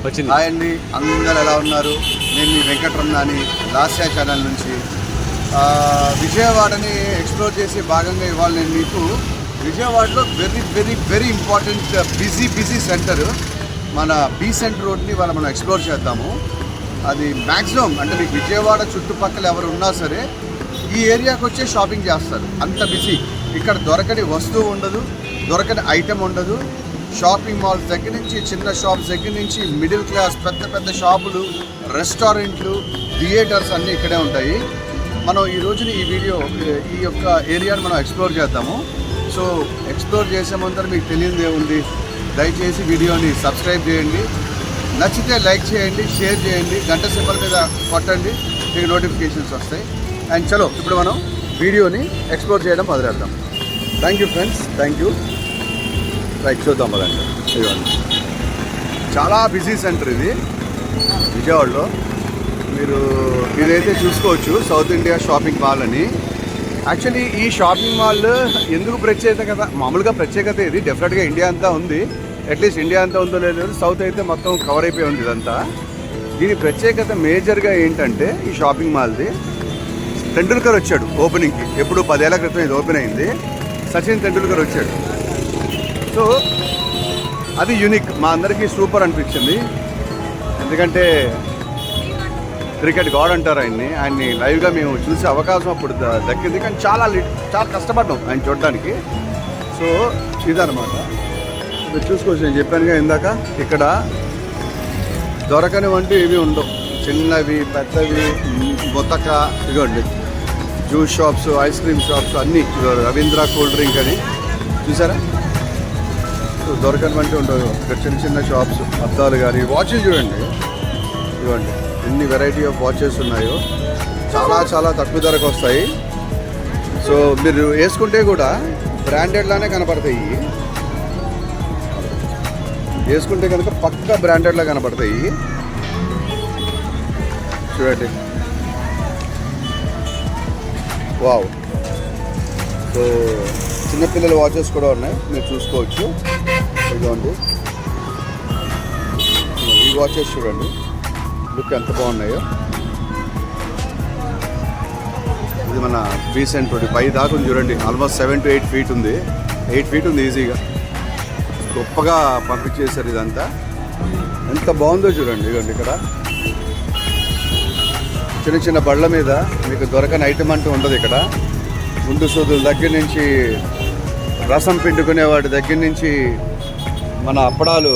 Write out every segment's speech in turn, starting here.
వచ్చింది. హాయ్ అండి, అందరు ఎలా ఉన్నారు? నేను మీ వెంకటరమణాని లాస్యా ఛానల్ నుంచి. విజయవాడని ఎక్స్ప్లోర్ చేసే భాగంగా ఇవాళ నేను మీకు విజయవాడలో very very very important busy centre మన బీసెంట్ రోడ్ని ఇవాళ మనం ఎక్స్ప్లోర్ చేద్దాము. అది మ్యాక్సిమం అంటే మీకు విజయవాడ చుట్టుపక్కల ఎవరు ఉన్నా సరే ఈ ఏరియాకి వచ్చే షాపింగ్ చేస్తారు. అంత బిజీ. ఇక్కడ దొరకని వస్తువు ఉండదు, దొరకని ఐటెం ఉండదు. షాపింగ్ మాల్స్ దగ్గర నుంచి, చిన్న షాప్స్ దగ్గర నుంచి, మిడిల్ క్లాస్ పెద్ద పెద్ద షాపులు, రెస్టారెంట్లు, థియేటర్స్ అన్నీ ఇక్కడే ఉంటాయి. మనం ఈ రోజుని ఈ యొక్క ఏరియాని మనం ఎక్స్ప్లోర్ చేద్దాము. సో ఎక్స్ప్లోర్ చేసే ముందర మీకు తెలియదు ఏముంది, దయచేసి వీడియోని సబ్స్క్రైబ్ చేయండి, నచ్చితే లైక్ చేయండి, షేర్ చేయండి, గంట సింబల్ మీద కొట్టండి, మీకు నోటిఫికేషన్స్ వస్తాయి. అండ్ చలో ఇప్పుడు మనం వీడియోని ఎక్స్ప్లోర్ చేయడం మొదలెడదాం. Thank you friends, thank you. Right, చూద్దాం పదండి. ఇదిగోండి, చాలా బిజీ సెంటర్ ఇది విజయవాడలో. మీరైతే చూసుకోవచ్చు సౌత్ ఇండియా షాపింగ్ మాల్ అని. యాక్చువల్లీ ఈ షాపింగ్ మాల్ ఎందుకు ప్రత్యేకత, మామూలుగా ప్రత్యేకత ఇది డెఫినెట్గా ఇండియా అంతా ఉంది. అట్లీస్ట్ ఇండియా అంతా ఉందో లేదో, సౌత్ అయితే మొత్తం కవర్ అయిపోయి ఉంది ఇదంతా. దీని ప్రత్యేకత మేజర్గా ఏంటంటే ఈ షాపింగ్ మాల్ది టెండూల్కర్ వచ్చాడు ఓపెనింగ్కి. ఎప్పుడు 10 ఏళ్ల క్రితం ఇది ఓపెన్ అయింది. సచిన్ టెండూల్కర్ వచ్చాడు. సో అది యూనిక్, మా అందరికీ సూపర్ అనిపించింది. ఎందుకంటే క్రికెట్ గాడ్ అంటారు ఆయన్ని లైవ్గా మేము చూసే అవకాశం అప్పుడు దక్కింది. కానీ చాలా కష్టపడ్డాం ఆయన చూడడానికి. సో ఇదనమాట. మీరు చూసుకోవచ్చు, నేను చెప్పానుగా ఇందాక, ఇక్కడ దొరకనివంటి ఇవి ఉండవు. చిన్నవి, పెద్దవి, మొత్తక, ఇదిగోండి juice shops, ice cream shops అన్నీ. రవీంద్ర కూల్ డ్రింక్ అని చూసారా, దొరకనివంటి ఉండవు. ఇక్కడ చిన్న చిన్న షాప్స్, అద్దాలు కానీ, వాచెస్ చూడండి, ఇవ్వండి ఎన్ని వెరైటీ ఆఫ్ వాచెస్ ఉన్నాయో. చాలా తక్కువ ధరకు వస్తాయి. సో మీరు వేసుకుంటే కూడా బ్రాండెడ్లానే కనపడతాయి. వేసుకుంటే కనుక పక్కా బ్రాండెడ్లా కనపడతాయి. చూడండి, వావ్. సో చిన్నపిల్లల వాచెస్ కూడా ఉన్నాయి, మీరు చూసుకోవచ్చు. ఇదిగోండి ఈ వాచెస్ చూడండి, లుక్ ఎంత బాగున్నాయో. ఇది మన బీసెంట్ రోడ్ పై దాకా ఉంది చూడండి. ఆల్మోస్ట్ 7 to 8 feet ఉంది. 8 feet ఉంది ఈజీగా. గొప్పగా పంపించేశారు ఇదంతా. ఎంత బాగుందో చూడండి. ఇదిగోండి ఇక్కడ చిన్న బళ్ళ మీద మీకు దొరకని ఐటమ్ అంటూ ఉండదు. ఇక్కడ ముందు సూదుల దగ్గర నుంచి, రసం పిండుకునే వాటి దగ్గర నుంచి, మన అప్పడాలు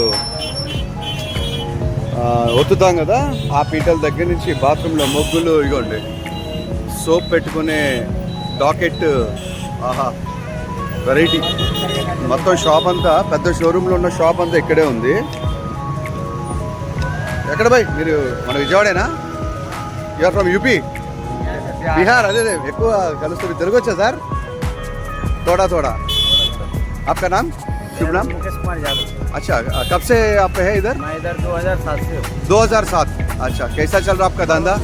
ఒత్తుతాం కదా ఆ పీటల దగ్గర నుంచి, బాత్రూంలో మొగ్గులు, ఇగోండి సోప్ పెట్టుకునే డాకెట్, ఆహా వెరైటీ. మొత్తం షాప్ అంతా, పెద్ద షోరూంలో ఉన్న షాప్ అంతా ఇక్కడే ఉంది. ఎక్కడ బాయ్ మీరు? మన విజయవాడేనా? You're from UP, Bihar? అదే ఎక్కువ కలుస్తుంది. తెలుగు వచ్చా సార్? थोड़ा आपका नाम, शुभ नाम? मुकेश कुमार यादव। अच्छा, कब से आप है इधर? मैं इधर 2007 से हूँ। 2007. अच्छा, कैसा चल रहा आपका धंधा?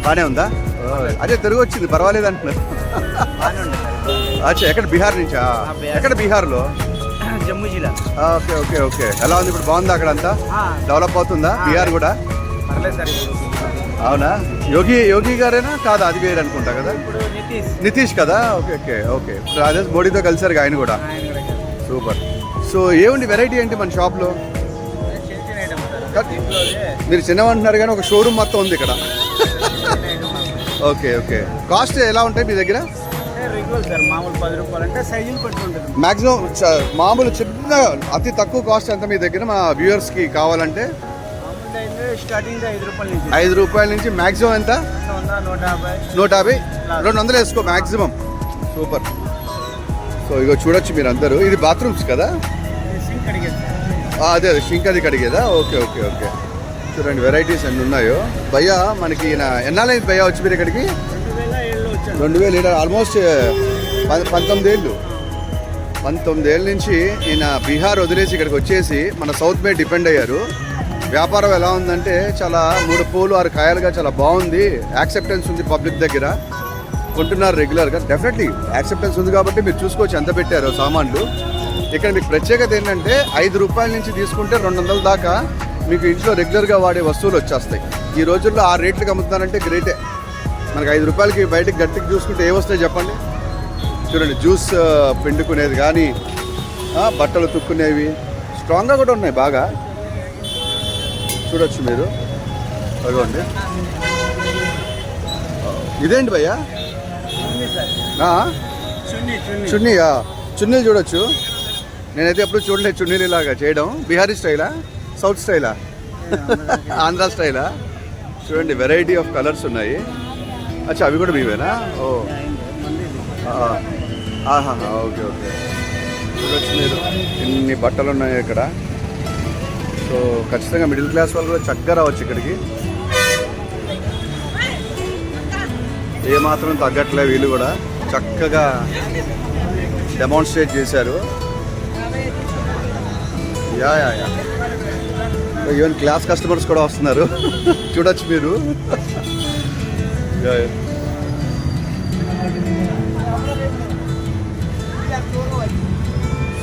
బాగానే ఉందా? అదే తెలుగు వచ్చింది, పర్వాలేదు అంటున్నారు. అచ్చా, ఎక్కడ? బిహార్ నుంచా? ఎక్కడ బిహార్లో? జమ్మూ జిల్లా. ఓకే. ఎలా ఉంది ఇప్పుడు? బాగుందా అక్కడ అంతా? డెవలప్ అవుతుందా బిహార్ కూడా? పర్లేదు సార్. అవునా? యోగి గారేనా? కాదా, అది వేరు అనుకుంటా కదా. ఇప్పుడు నితీష్ కదా. ఓకే. అదే మోడీతో కలిసారు ఆయన కూడా. సూపర్. సో ఏముంది వెరైటీ ఏంటి మన షాప్లో? మీరు చిన్నవంటున్నారు కానీ ఒక షోరూమ్ మొత్తం ఉంది ఇక్కడ. ఓకే. కాస్ట్ ఎలా ఉంటాయి మీ దగ్గర? రెగ్యులర్ సార్, మామూలు 10 రూపాయలు అంటే సైజులు పెట్టుకుంటుంది. మ్యాక్సిమం మామూలు చిన్న అతి తక్కువ కాస్ట్ ఎంత మీ దగ్గర మా వ్యూవర్స్కి కావాలంటే? స్టార్టింగ్ 5 రూపాయల నుంచి. 5 రూపాయల నుంచి మ్యాక్సిమం ఎంత? 150, 200 వేసుకో మ్యాక్సిమం. సూపర్. సో ఇగో చూడొచ్చు మీరు అందరూ. ఇది బాత్రూమ్స్ కదా? అదే షింక్ అది కడిగేదా? ఓకే. చూడండి వెరైటీస్ అన్నీ ఉన్నాయో. భయ్యా మనకి ఎన్నాళ్ళైంది భయ్యా వచ్చి మీరు ఇక్కడికి? 2007. ఆల్మోస్ట్ 19 ఏళ్ళు. 19 ఏళ్ళ నుంచి ఈయన బీహార్ వదిలేసి ఇక్కడికి వచ్చేసి మన సౌత్ మీద డిపెండ్ అయ్యారు. వ్యాపారం ఎలా ఉందంటే చాలా 3 పూలు 6 కాయలుగా చాలా బాగుంది. యాక్సెప్టెన్స్ ఉంది పబ్లిక్ దగ్గర, కొంటున్నారు రెగ్యులర్గా. డెఫినెట్లీ యాక్సెప్టెన్స్ ఉంది కాబట్టి మీరు చూసుకోవచ్చు ఎంత పెట్టారో సామాన్లు. ఇక్కడ మీకు ప్రత్యేకత ఏంటంటే 5 రూపాయల నుంచి తీసుకుంటే 200 దాకా మీకు ఇంట్లో రెగ్యులర్గా వాడే వస్తువులు వచ్చేస్తాయి. ఈ రోజుల్లో ఆ రేట్లకు అమ్ముతున్నారంటే గ్రేటే. మనకి 5 రూపాయలకి బయటకు గట్టికి చూసుకుంటే ఏ వస్తాయి చెప్పండి. చూడండి, జ్యూస్ పిండుకునేది కానీ బట్టలు తుక్కునేవి స్ట్రాంగ్గా కూడా ఉన్నాయి బాగా. చూడొచ్చు మీరు. అదిగోండి, ఇదేంటి భయ్యా? చున్నీయా? చున్నీలు చూడొచ్చు. నేనైతే ఎప్పుడు చూడలేదు చున్నీలు ఇలాగా చేయడం. బీహారీ స్టైలా, సౌత్ స్టైలా, ఆంధ్ర స్టైలా? చూడండి, వెరైటీ ఆఫ్ కలర్స్ ఉన్నాయి. అచ్చా, అవి కూడా మీవేనా? ఓ, ఆహా, ఓకే ఓకే. చూడొచ్చు మీరు, ఇన్ని బట్టలు ఉన్నాయి ఇక్కడ. సో ఖచ్చితంగా మిడిల్ క్లాస్ వాళ్ళు కూడా చక్కగా రావచ్చు ఇక్కడికి. ఏమాత్రం తగ్గట్లే, వీళ్ళు కూడా చక్కగా డెమాన్స్ట్రేట్ చేశారు. Yeah yeah yeah even class customers కూడా వస్తున్నారు. చూడొచ్చు మీరు.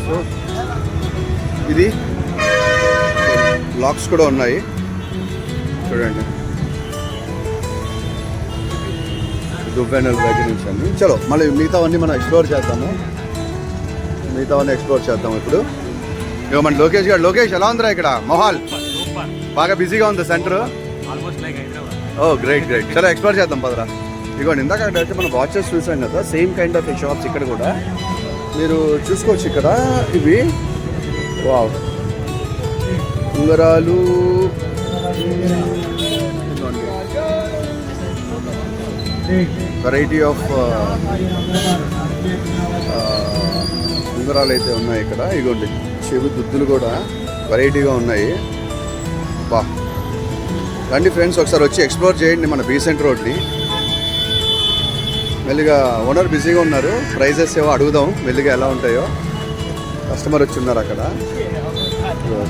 సో ఇది లాక్స్ కూడా ఉన్నాయి చూడండి. దువ్వెనల దగ్గర నుంచి అన్ని. చలో మళ్ళీ మిగతావన్నీ మనం ఎక్స్ప్లోర్ చేద్దాము. ఇప్పుడు ఇక మన లోకేష్ గారు. లోకేష్, ఎలా ఉందిరా ఇక్కడ మొహాల్? బాగా బిజీగా ఉంది సెంటర్. ఓ గ్రేట్ గ్రేట్. చలో ఎక్స్ప్లోర్ చేద్దాం పదరా. ఇదిగోండి, ఇందాక అయితే మనం వాచెస్ చూసాం కదా, సేమ్ కైండ్ ఆఫ్ షాప్స్ ఇక్కడ కూడా మీరు చూసుకోవచ్చు. ఇక్కడ ఇవి వావ్, ఉంగరాలు, వెరైటీ ఆఫ్ ఉంగరాలు అయితే ఉన్నాయి ఇక్కడ. ఇదిగోండి, చెవి దుద్దులు కూడా వెరైటీగా ఉన్నాయి. బా, రండి ఫ్రెండ్స్, ఒకసారి వచ్చి ఎక్స్ప్లోర్ చేయండి మన బీసెంట్ రోడ్ని. మెల్లిగా ఓనర్ బిజీగా ఉన్నారు, ప్రైజెస్ ఏవో అడుగుదాం మెల్లిగా ఎలా ఉంటాయో. కస్టమర్ వచ్చి ఉన్నారు అక్కడ,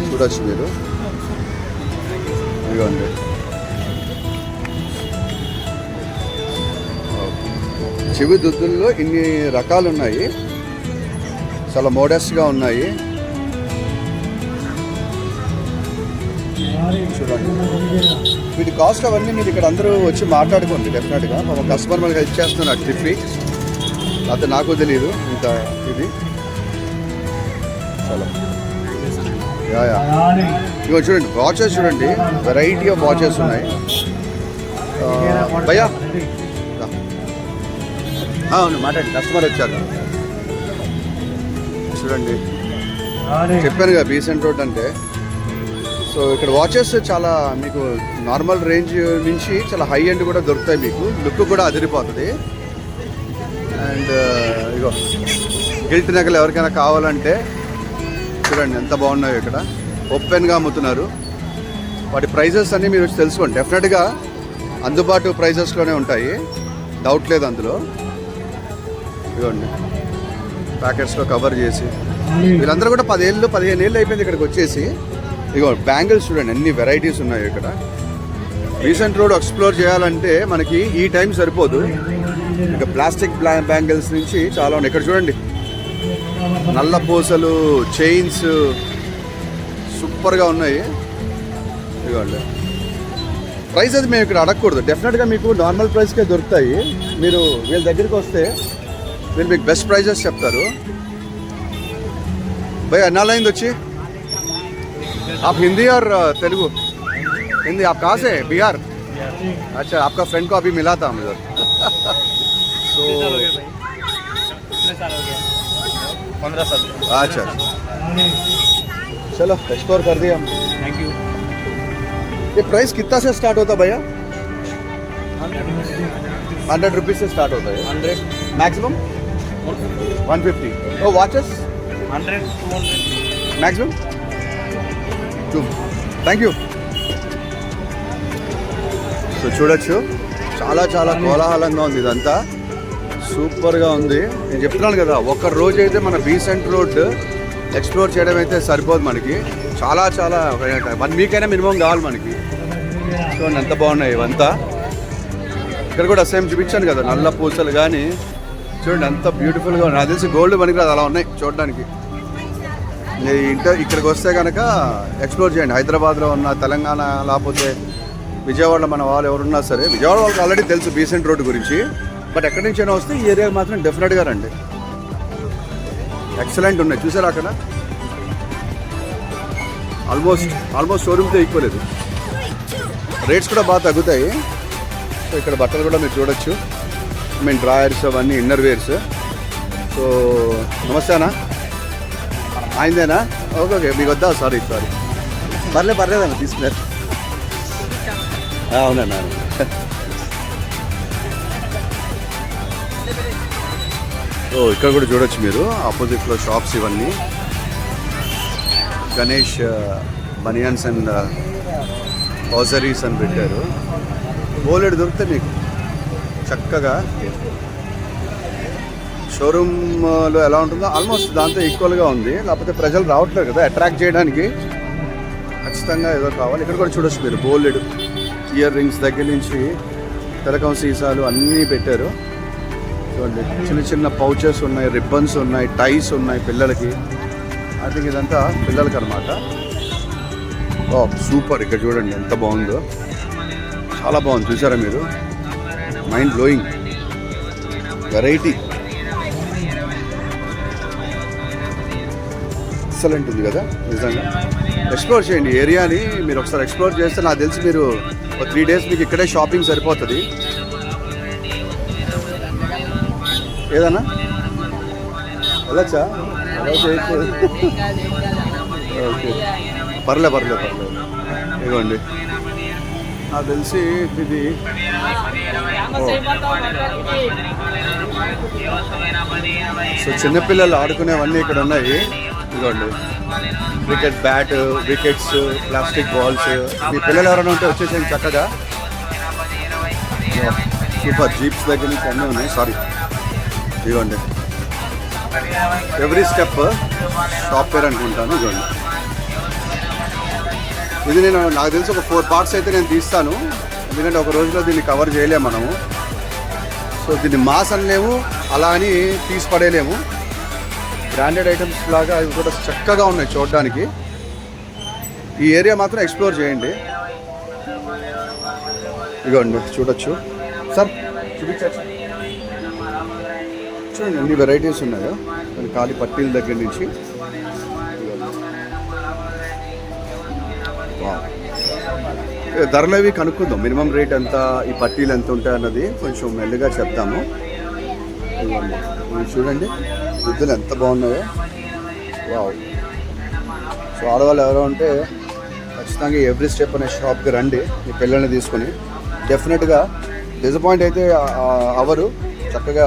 చూడొచ్చు మీరు. ఇదిగోండి, చెవి దుద్దుల్లో ఇన్ని రకాలు ఉన్నాయి, చాలా మోడెస్ట్గా ఉన్నాయి. చూడండి, వీటి కాస్ట్ అవన్నీ మీరు ఇక్కడ అందరూ వచ్చి మాట్లాడుకోండి డెఫినెట్గా. ఒక కస్టమర్ మనకి హెల్ప్ చేస్తున్నారు ట్రిప్పి, అయితే నాకు తెలియదు ఇంత ఇది. చాలా ఇగో చూడండి, వాచెస్ చూడండి, వెరైటీ ఆఫ్ వాచెస్ ఉన్నాయి. భయ్యా అవును, మాట్లాడండి, కస్టమర్ వచ్చారు. చూడండి, చెప్పాను కదా బీసెంట్ రోడ్ అంటే. సో ఇక్కడ వాచెస్ చాలా మీకు నార్మల్ రేంజ్ నుంచి చాలా హై ఎండ్ కూడా దొరుకుతాయి. మీకు లుక్ కూడా అదిరిపోతుంది. అండ్ ఇగో గిల్ట్ నగలు ఎవరికైనా కావాలంటే చూడండి ఎంత బాగున్నాయో. ఇక్కడ ఓపెన్గా అమ్ముతున్నారు. వాటి ప్రైజెస్ అన్నీ మీరు తెలుసుకోండి. డెఫినెట్గా అందుబాటు ప్రైజెస్లోనే ఉంటాయి, డౌట్ లేదు అందులో. ఇవ్వండి, ప్యాకెట్స్లో కవర్ చేసి వీళ్ళందరూ కూడా 10-15 ఏళ్ళు అయిపోయింది ఇక్కడికి వచ్చేసి. ఇగో బ్యాంగిల్స్ చూడండి, అన్ని వెరైటీస్ ఉన్నాయి ఇక్కడ. బీసెంట్ రోడ్ ఎక్స్ప్లోర్ చేయాలంటే మనకి ఈ టైం సరిపోదు. ఇక ప్లాస్టిక్ బ్యాంగిల్స్ నుంచి చాలా ఉన్నాయి. ఇక్కడ చూడండి, నల్ల పూసలు, చైన్స్ సూపర్గా ఉన్నాయి. ఇదిగోండి, ప్రైస్ అది మేము ఇక్కడ అడగకూడదు, డెఫినెట్గా మీకు నార్మల్ ప్రైస్కే దొరుకుతాయి. మీరు వీళ్ళ దగ్గరికి వస్తే వీళ్ళు మీకు బెస్ట్ ప్రైజెస్ చెప్తారు. భయ్యా ఎన్నాళ్ళైంది వచ్చి? आप हिंदी और तेलुगु? हिंदी. आप कहाँ से? बिहार. अच्छा, आपका फ्रेंड को अभी मिला था हम इधर. so 15 साल. अच्छा, चलो एक्सप्लोर कर दिया हम. Thank you. ये प्राइस कितना से स्टार्ट होता भैया? 100 रुपीज़ से स्टार्ट होता है. 100 मैक्सिमम 150. और watches 100 200 maximum. Thank you. So చూడొచ్చు, చాలా చాలా కోలాహలంగా ఉంది ఇదంతా, సూపర్గా ఉంది. నేను చెప్తున్నాను కదా, ఒక రోజు అయితే మన బీసెంట్ రోడ్ ఎక్స్ప్లోర్ చేయడం అయితే సరిపోదు మనకి. చాలా చాలా 1 వీక్ అయినా మినిమం కావాలి మనకి. చూడండి ఎంత బాగున్నాయి ఇవంతా. ఇక్కడ కూడా సేమ్ చూపించాను కదా, నల్ల పూసలు కానీ చూడండి ఎంత బ్యూటిఫుల్గా ఉన్నాయి. నాకు తెలిసి గోల్డ్ పనికి అలా ఉన్నాయి చూడడానికి. ఇక్కడికి వస్తే కనుక ఎక్స్ప్లోర్ చేయండి. హైదరాబాద్లో ఉన్న, తెలంగాణ లేకపోతే విజయవాడలో మన వాళ్ళు ఎవరున్నా సరే, విజయవాడ వాళ్ళకి ఆల్రెడీ తెలుసు బీసెంట్ రోడ్డు గురించి, బట్ ఎక్కడి నుంచైనా వస్తే ఈ ఏరియాకి మాత్రం డెఫినెట్గా రండి. ఎక్సలెంట్ ఉన్నాయి, చూసారా అక్కడ ఆల్మోస్ట్ షోరూమ్తో ఈక్వల్ ఇది. రేట్స్ కూడా బాగా తగ్గుతాయి. సో ఇక్కడ బట్టలు కూడా మీరు చూడొచ్చు. డ్రాయర్స్ అవన్నీ ఇన్నర్ వేర్స్. సో నమస్తే అన్న, ఆయనదేనా? ఓకే మీకు వద్దా? సారీ పర్లేదన్న తీసుకున్నారు. అవునన్నా. ఓ ఇక్కడ కూడా చూడొచ్చు మీరు, ఆపోజిట్లో షాప్స్ ఇవన్నీ. గణేష్ బనియన్స్ అండ్ హోజరీస్ అని పెట్టారు. బోలెడు దొరికితే మీకు చక్కగా. షోరూంలో ఎలా ఉంటుందో ఆల్మోస్ట్ దాంతో ఈక్వల్గా ఉంది. లేకపోతే ప్రజలు రావట్లేదు కదా, అట్రాక్ట్ చేయడానికి ఖచ్చితంగా ఏదో కావాలి. ఇక్కడ కూడా చూడొచ్చు మీరు, బోలెడు ఇయర్ రింగ్స్ దగ్గర నుంచి తెలకం సీసాలు అన్నీ పెట్టారు. చూడండి, చిన్న పౌచెస్ ఉన్నాయి, రిబ్బన్స్ ఉన్నాయి, టైస్ ఉన్నాయి పిల్లలకి. ఐ థింక్ ఇదంతా పిల్లలకి అనమాట. ఓ సూపర్, ఇక్కడ చూడండి ఎంత బాగుందో, చాలా బాగుంది. చూసారా మీరు, మైండ్ బ్లోయింగ్ వెరైటీ, ఎక్సలెంట్ ఉంది కదా నిజంగా. ఎక్స్ప్లోర్ చేయండి ఏరియాని. మీరు ఒకసారి ఎక్స్ప్లోర్ చేస్తే నాకు తెలిసి మీరు 3 days మీకు ఇక్కడే షాపింగ్ సరిపోతుంది. ఏదన్నా వెళ్ళచ్చా? ఓకే పర్లేదు. ఇదిగోండి, నాకు తెలిసి ఇది సో చిన్నపిల్లలు ఆడుకునేవన్నీ ఇక్కడ ఉన్నాయి. ఇదిగోండి, cricket bat, wickets, plastic balls. మీ పిల్లలు ఎవరైనా ఉంటే వచ్చేసేయండి చక్కగా. సూపర్, జీప్స్ దగ్గర నుంచి అన్నీ ఉన్నాయి. సారీ, ఇదిగోండి, ఎవ్రీ స్టెప్ షాప్ పేరు అనుకుంటాను. ఇదిగోండి, ఇది నాకు తెలిసి ఒక 4 parts అయితే నేను తీస్తాను, ఎందుకంటే ఒక రోజులో దీన్ని కవర్ చేయలేము మనము. సో దీన్ని మాస్ అనలేము, అలా అని తీసి పడేయలేము. బ్రాండెడ్ ఐటమ్స్ లాగా ఇవి కూడా చక్కగా ఉన్నాయి చూడడానికి. ఈ ఏరియా మాత్రం ఎక్స్ప్లోర్ చేయండి. ఇదిగోండి చూడొచ్చు. సార్ చూపించచ్చు, చూడండి ఎన్ని వెరైటీస్ ఉన్నాయో. ఖాళీ పట్టీల దగ్గర నుంచి. ధరలు అవి కనుక్కుందాం, మినిమం రేట్ ఎంత, ఈ పట్టీలు ఎంత ఉంటాయి అన్నది కొంచెం మెల్లిగా చెప్తాము. చూడండి దుద్దులు ఎంత బాగున్నాయో. వావ్. సో ఆడవాళ్ళు ఎవరో ఉంటే ఖచ్చితంగా ఎవ్రీ స్టెప్ అనే షాప్కి రండి మీ పిల్లల్ని తీసుకొని. డెఫినెట్గా డిసప్పాయింట్ అయితే అవరు. చక్కగా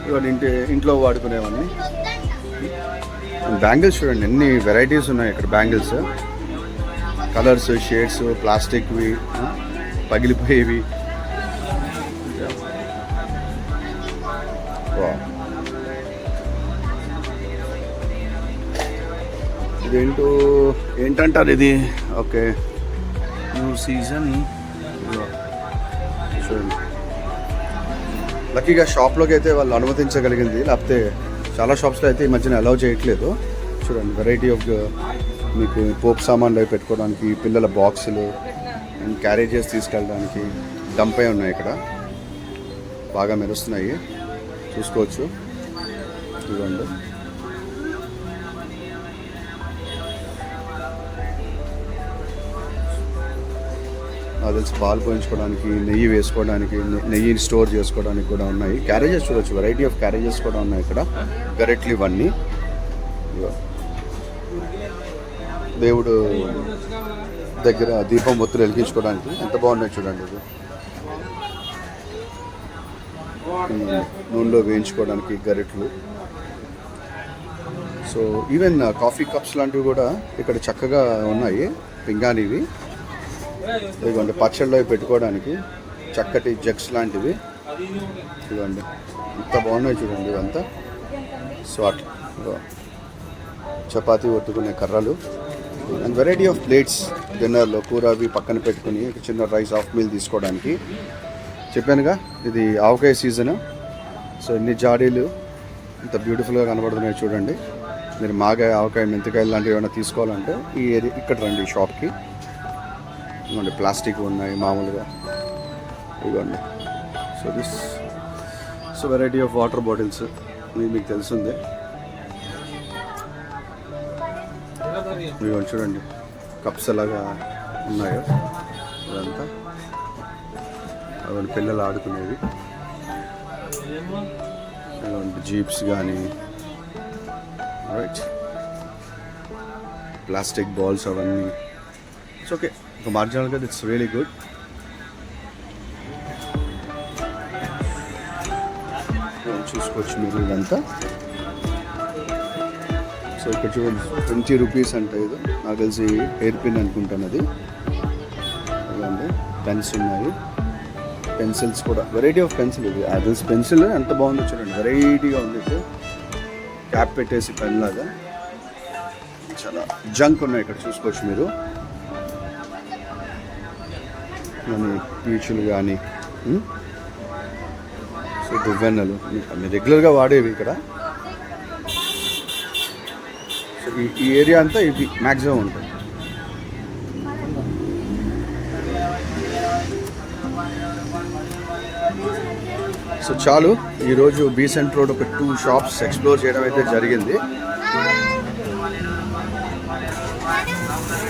ఇవన్నీ ఇంట్లో వాడుకునేవన్నీ. బ్యాంగిల్స్ చూడండి ఎన్ని వెరైటీస్ ఉన్నాయి ఇక్కడ. బ్యాంగిల్స్ కలర్స్, షేడ్స్, ప్లాస్టిక్వి, పగిలిపోయేవి. ఏంటంటారు ఇది? Okay, new season. చూడండి, లక్కీగా షాప్లోకి అయితే వాళ్ళు అనుమతించగలిగింది, లేకపోతే చాలా షాప్స్లో అయితే ఈ మధ్యన అలౌ చేయట్లేదు. చూడండి, వెరైటీ ఆఫ్ మీకు పోప్ సామాన్లు అవి పెట్టుకోవడానికి, పిల్లల బాక్సులు అండ్ క్యారేజెస్ తీసుకెళ్ళడానికి డంపే ఉన్నాయి ఇక్కడ. బాగా మెరుస్తున్నాయి, చూసుకోవచ్చు. ఇవ్వండి, నాకు తెలిసి పాలు పోయించుకోవడానికి, నెయ్యి వేసుకోవడానికి, నెయ్యి స్టోర్ చేసుకోవడానికి కూడా ఉన్నాయి. క్యారేజెస్ చూడొచ్చు, వెరైటీ ఆఫ్ క్యారేజెస్ కూడా ఉన్నాయి ఇక్కడ. గరెట్లు ఇవన్నీ. దేవుడు దగ్గర దీపం ఒత్తులు వెలిగించుకోవడానికి ఎంత బాగున్నాయి చూడండి. ఇది నూనెలో వేయించుకోవడానికి గరెట్లు. సో ఈవెన్ కాఫీ కప్స్ లాంటివి కూడా ఇక్కడ చక్కగా ఉన్నాయి, పింగాణివి. ఇదిగోండి, పచ్చళ్ళు పెట్టుకోవడానికి చక్కటి జగ్స్ లాంటివి. ఇదిగోండి ఇంత బాగున్నాయి చూడండి ఇవంతా. సో అట్లా చపాతీ ఒత్తుకునే కర్రలు అండ్ వెరైటీ ఆఫ్ ప్లేట్స్. డిన్నర్లో కూర అవి పక్కన పెట్టుకుని చిన్న రైస్ హాఫ్ మీల్ తీసుకోవడానికి. చెప్పానుగా ఇది ఆవకాయ సీజన్. సో ఎన్ని జాడీలు ఇంత బ్యూటిఫుల్గా కనబడుతున్నాయి చూడండి. మీరు మాగాయ ఆవకాయ మెంతికాయలు లాంటివి ఏమైనా తీసుకోవాలంటే ఈ ఏరియా ఇక్కడ రండి షాప్కి. ఇవ్వండి ప్లాస్టిక్ ఉన్నాయి మామూలుగా ఇవ్వండి. So variety of water bottles మీకు తెలిసిందే. ఇవ్వండి చూడండి కప్స్ ఎలాగా ఉన్నాయో అదంతా. అవన్నీ పిల్లలు ఆడుకునేవి. జీప్స్ కానీ రైట్ ప్లాస్టిక్ బాల్స్ అవన్నీ. ఇట్స్ ఓకే, ఒక మార్జినల్గా ఇట్స్ రియలీ గుడ్. చూసుకోవచ్చు మీరు ఇదంతా. సో ఇక్కడ చూడండి 20 రూపీస్ అంటే ఇది నాకు తెలిసి హెయిర్ పిన్ అనుకుంటాను అది. ఇదండి పెన్స్ ఉన్నాయి, పెన్సిల్స్ కూడా వెరైటీ ఆఫ్ పెన్సిల్. ఇది అదల్స్ పెన్సిల్ ఎంత బాగుందో చూడండి, వెరైటీగా ఉంది. ఇది క్యాప్ పెట్టేసి పెన్ లాగా చాలా జంక్ ఉన్నాయి ఇక్కడ చూసుకోవచ్చు మీరు. కానీ పీచులు కానీ సో దువ్వెన్నలు మీరు రెగ్యులర్గా వాడేవి ఇక్కడ. సో ఈ ఏరియా అంతా ఇవి మ్యాక్సిమం ఉంటుంది. సో చాలు, ఈరోజు బీసెంట్ రోడ్ ఒక 2 షాప్స్ ఎక్స్ప్లోర్ చేయడం అయితే జరిగింది.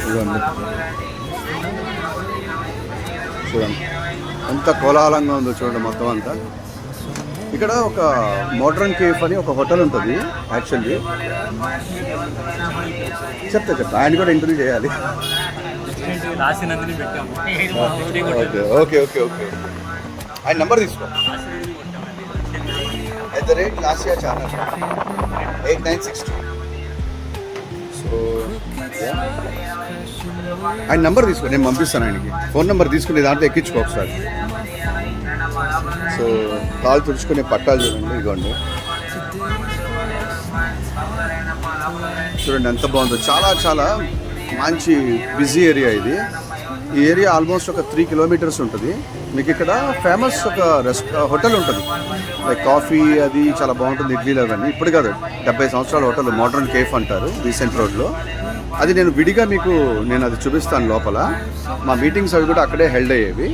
చూడండి ఎంత కోలాహలంగా ఉందో చూడండి మొత్తం అంతా. ఇక్కడ ఒక మోడ్రన్ కేఫ్ అని ఒక హోటల్ ఉంటుంది యాక్చువల్లీ. చెప్తా ఆయన కూడా ఇంటర్వ్యూ చేయాలి. ఓకే ఓకే ఓకే ఆయన నెంబర్ తీసుకో. @Lasia channel 8962. సో ఆయన నెంబర్ తీసుకో, నేను పంపిస్తాను ఆయనకి. ఫోన్ నెంబర్ తీసుకుని దాంట్లో ఎక్కించుకో ఒకసారి. సో కాలు తుడుచుకునే పట్టాలు చూడండి, ఇదిగోండి చూడండి ఎంత బాగుందో. చాలా చాలా మంచి బిజీ ఏరియా ఇది. ఈ ఏరియా ఆల్మోస్ట్ ఒక 3 కిలోమీటర్స్ ఉంటుంది. మీకు ఇక్కడ ఫేమస్ ఒక హోటల్ ఉంటుంది, లైక్ కాఫీ అది చాలా బాగుంటుంది, ఇడ్లీలు అవన్నీ. ఇప్పుడు కాదు, 70 సంవత్సరాల హోటల్ మోడ్రన్ కేఫ్ అంటారు బీసెంట్ రోడ్లో. అది నేను విడిగా మీకు అది చూపిస్తాను లోపల. మా మీటింగ్స్ అవి కూడా అక్కడే హెల్డ్ అయ్యేవి.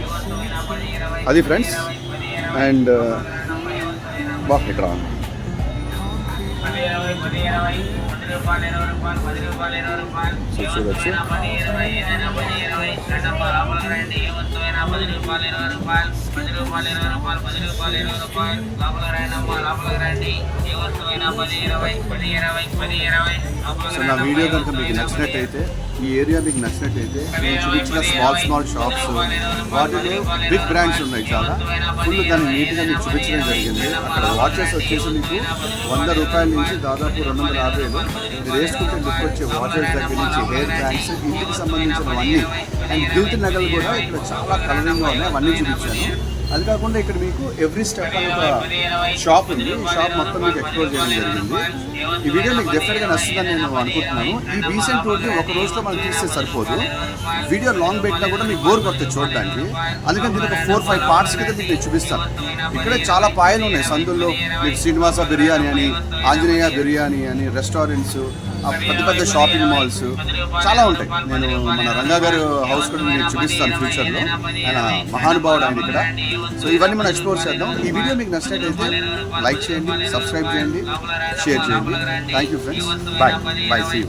అది ఫ్రెండ్స్. అండ్ ఇక్కడ చూడొచ్చు. సో నా వీడియో కనుక మీకు నచ్చినట్టయితే, ఈ ఏరియా మీకు నచ్చినట్టయితే, నేను చూపించిన స్మాల్ షాప్స్ వాటిలో బిగ్ బ్రాండ్స్ ఉన్నాయి చాలా. ఫుల్ దాన్ని నీట్గా మీకు చూపించడం జరిగింది. అక్కడ వాచెస్ వచ్చేసి మీకు 100 రూపాయల నుంచి దాదాపు 250 మీరు వేసుకుంటే లుక్ వచ్చే వాచెస్ దగ్గర నుంచి హెయిర్ బ్యాండ్స్, ఇంటికి సంబంధించినవన్నీ. అండ్ గిల్ట్ నగలు కూడా ఇక్కడ చాలా కలరింగ్గా ఉన్నాయి, అవన్నీ చూపించాను. అది కాకుండా ఇక్కడ మీకు ఎవ్రీ స్టెప్ అని ఒక షాప్ ఉంది. ఈ షాప్ మొత్తం మీకు ఎక్స్ప్లోర్ చేయడం జరిగింది. ఈ వీడియో మీకు డెఫినెట్గా నచ్చుతుందని నేను అనుకుంటున్నాను. ఈ బీసెంట్ రోడ్ని ఒక రోజులో మనం తీస్తే సరిపోదు, వీడియో లాంగ్ పెట్టినా కూడా మీకు బోర్ కొడుతుంది చూడడానికి. అందుకని దీనికి ఒక 4-5 పార్ట్స్ కింద మీకు నేను చూపిస్తాను. ఇక్కడే చాలా పాయలు ఉన్నాయి సందుల్లో. మీకు శ్రీనివాస బిర్యానీ అని, ఆంజనేయ బిర్యానీ అని, రెస్టారెంట్స్, పెద్ద పెద్ద షాపింగ్ మాల్స్ చాలా ఉంటాయి. నేను మన రంగా గారు హౌస్ కూడా నేను చూపిస్తాను ఫ్యూచర్లో. ఆయన మహానుభావుడు ఆయన ఇక్కడ. సో ఇవన్నీ మనం ఎక్స్ప్లోర్ చేద్దాం. ఈ వీడియో మీకు నచ్చినట్టయితే లైక్ చేయండి, సబ్స్క్రైబ్ చేయండి, షేర్ చేయండి. Thank you friends. Bye. See you.